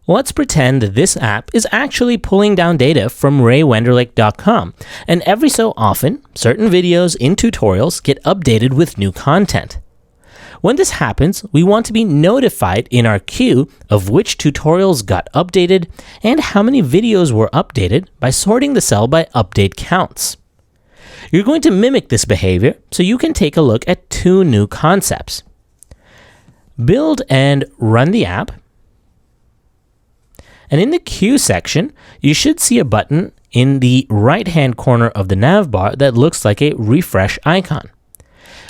Let's pretend that this app is actually pulling down data from raywenderlich.com, and every so often, certain videos in tutorials get updated with new content. When this happens, we want to be notified in our queue of which tutorials got updated and how many videos were updated by sorting the cell by update counts. You're going to mimic this behavior, so you can take a look at two new concepts. Build and run the app. And in the queue section, you should see a button in the right-hand corner of the nav bar that looks like a refresh icon.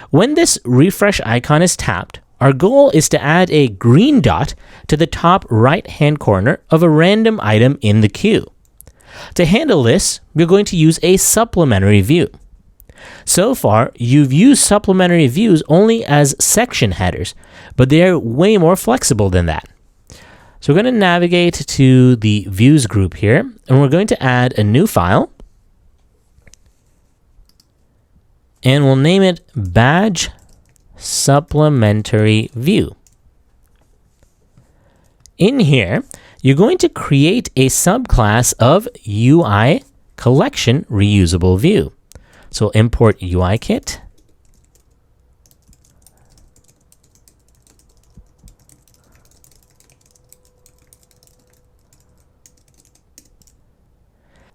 When this refresh icon is tapped, our goal is to add a green dot to the top right-hand corner of a random item in the queue. To handle this, we're going to use a supplementary view. So far, you've used supplementary views only as section headers, but they're way more flexible than that. So we're going to navigate to the views group here, and we're going to add a new file. And we'll name it badge supplementary view. In here, you're going to create a subclass of UI collection reusable view. So import UIKit.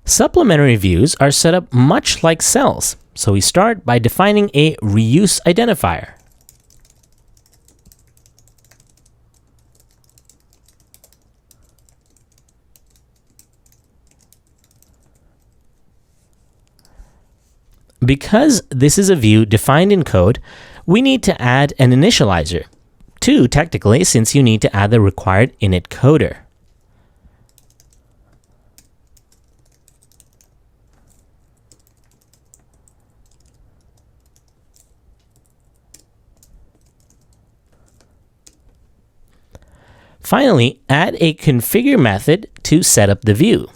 Supplementary views are set up much like cells. So we start by defining a reuse identifier. Because this is a view defined in code, we need to add an initializer. Two, technically, since you need to add the required init coder. Finally, add a configure method to set up the view.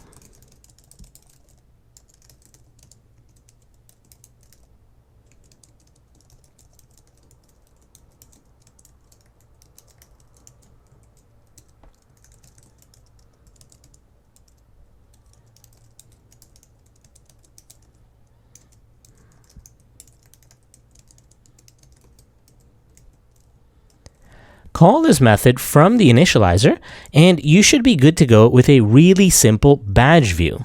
Call this method from the initializer, and you should be good to go with a really simple badge view.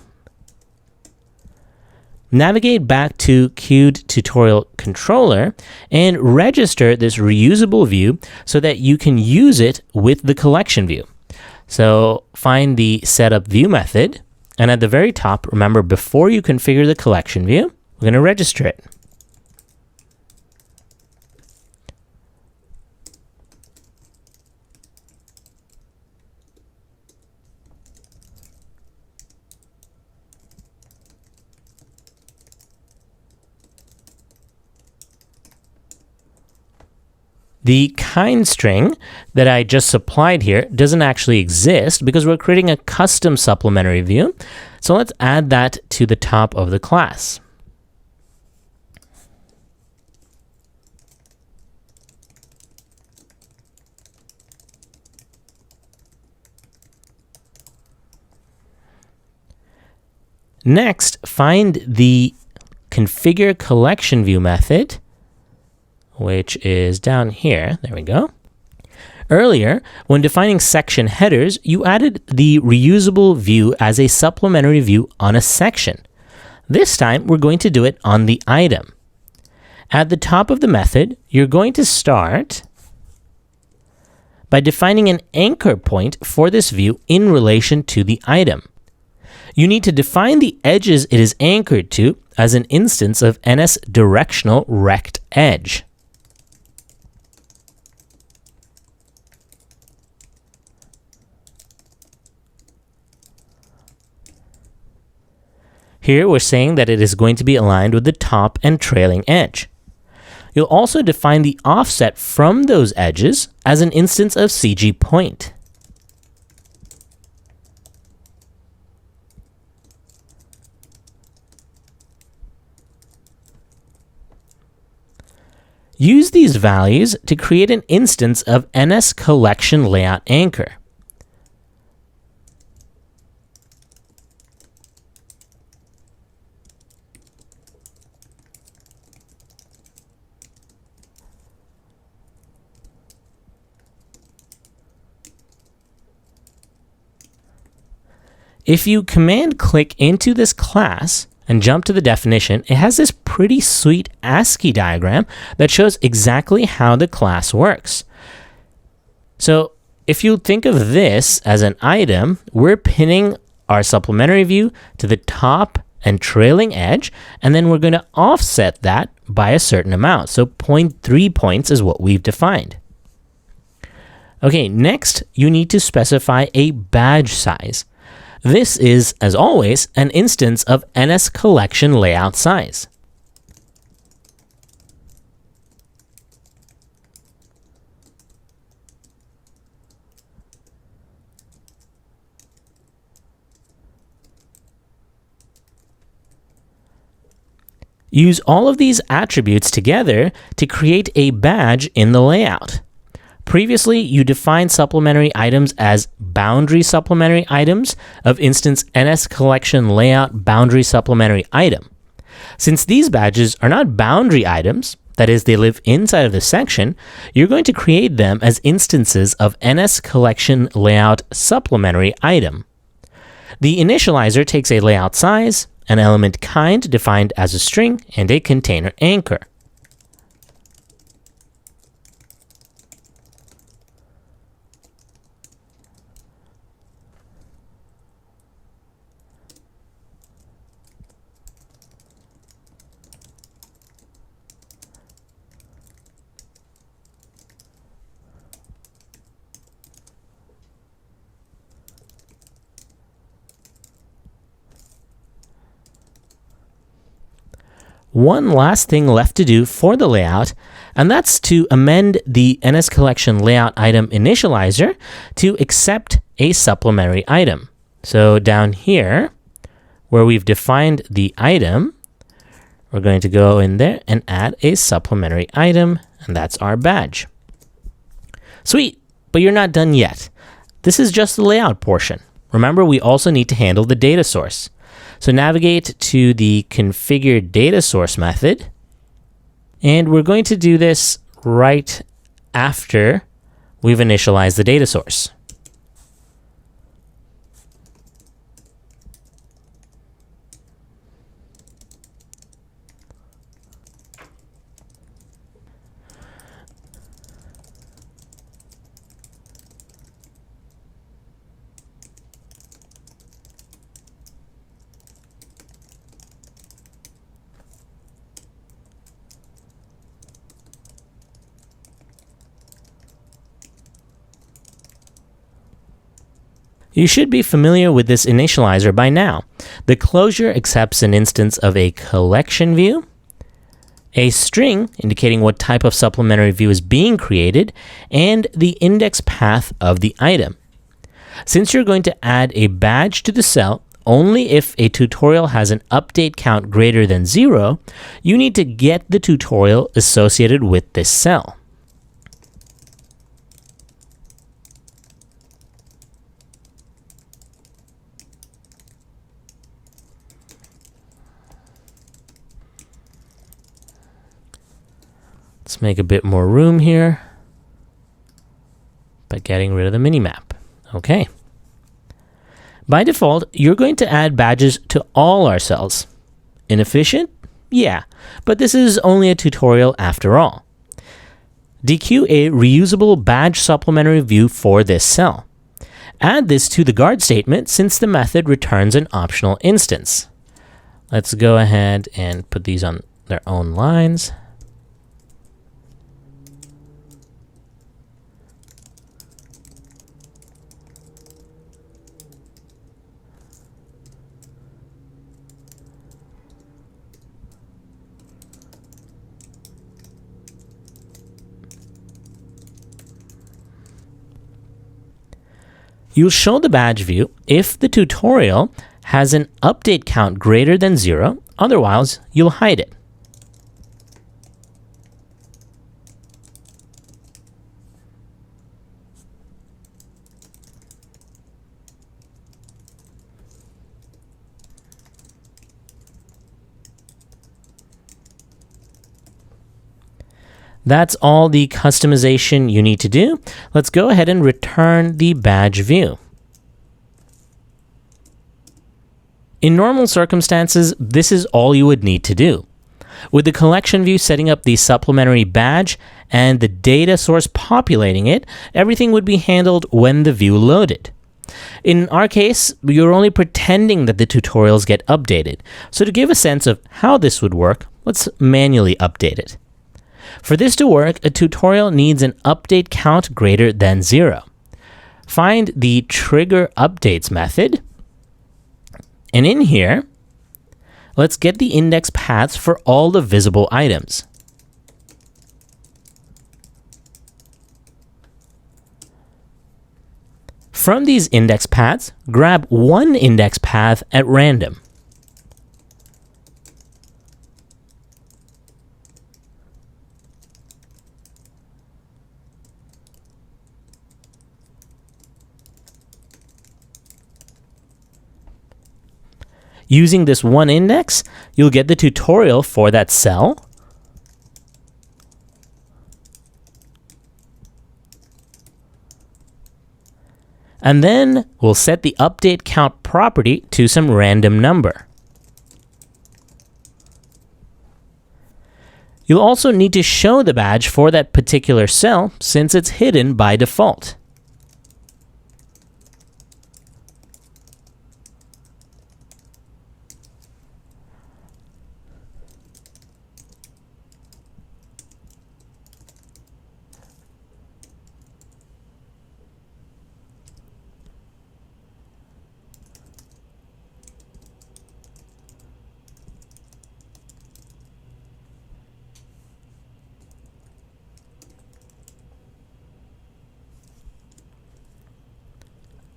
Navigate back to queued tutorial controller and register this reusable view so that you can use it with the collection view. So find the setup view method, and at the very top, remember before you configure the collection view, we're going to register it. The kind string that I just supplied here doesn't actually exist because we're creating a custom supplementary view. So let's add that to the top of the class. Next, find the configure collection view method, which is down here. There we go. Earlier, when defining section headers, you added the reusable view as a supplementary view on a section. This time, we're going to do it on the item. At the top of the method, you're going to start by defining an anchor point for this view in relation to the item. You need to define the edges it is anchored to as an instance of ns_directional_rect_edge. Here we're saying that it is going to be aligned with the top and trailing edge. You'll also define the offset from those edges as an instance of CG point. Use these values to create an instance of NS collection layout anchor. If you command click into this class and jump to the definition, it has this pretty sweet ASCII diagram that shows exactly how the class works. So if you think of this as an item, we're pinning our supplementary view to the top and trailing edge, and then we're going to offset that by a certain amount. So 0.3 points is what we've defined. Okay, next you need to specify a badge size. This is, as always, an instance of NS collection layout size. Use all of these attributes together to create a badge in the layout. Previously, you defined supplementary items as boundary supplementary items of instance NS collection layout boundary supplementary item. Since these badges are not boundary items, that is, they live inside of the section, you're going to create them as instances of NS collection layout supplementary item. The initializer takes a layout size, an element kind defined as a string, and a container anchor. One last thing left to do for the layout, and that's to amend the NS collection layout item initializer to accept a supplementary item. So down here, where we've defined the item, we're going to go in there and add a supplementary item, and that's our badge. Sweet, but you're not done yet. This is just the layout portion. Remember, we also need to handle the data source. So navigate to the configure data source method, and we're going to do this right after we've initialized the data source. You should be familiar with this initializer by now. The closure accepts an instance of a collection view, a string indicating what type of supplementary view is being created, and the index path of the item. Since you're going to add a badge to the cell only if a tutorial has an update count greater than 0, you need to get the tutorial associated with this cell. Let's make a bit more room here by getting rid of the minimap. Okay. By default, you're going to add badges to all our cells. Inefficient? Yeah, but this is only a tutorial after all. DQ a reusable badge supplementary view for this cell. Add this to the guard statement since the method returns an optional instance. Let's go ahead and put these on their own lines. You'll show the badge view if the tutorial has an update count greater than 0, otherwise you'll hide it. That's all the customization you need to do. Let's go ahead and return the badge view. In normal circumstances, this is all you would need to do. With the collection view setting up the supplementary badge and the data source populating it, everything would be handled when the view loaded. In our case, you're only pretending that the tutorials get updated. So to give a sense of how this would work, let's manually update it. For this to work, a tutorial needs an update count greater than 0. Find the trigger updates method, and in here, let's get the index paths for all the visible items. From these index paths, grab one index path at random. Using this one index, you'll get the tutorial for that cell. And then we'll set the update count property to some random number. You'll also need to show the badge for that particular cell since it's hidden by default.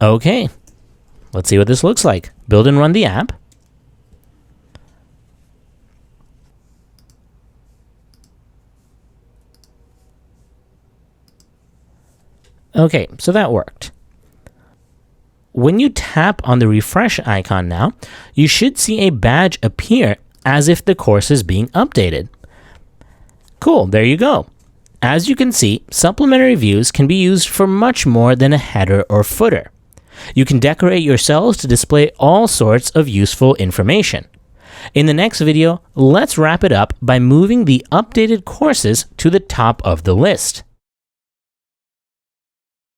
Okay, let's see what this looks like. Build and run the app. Okay, so that worked. When you tap on the refresh icon now, you should see a badge appear as if the course is being updated. Cool, there you go. As you can see, supplementary views can be used for much more than a header or footer. You can decorate your cells to display all sorts of useful information. In the next video, let's wrap it up by moving the updated courses to the top of the list.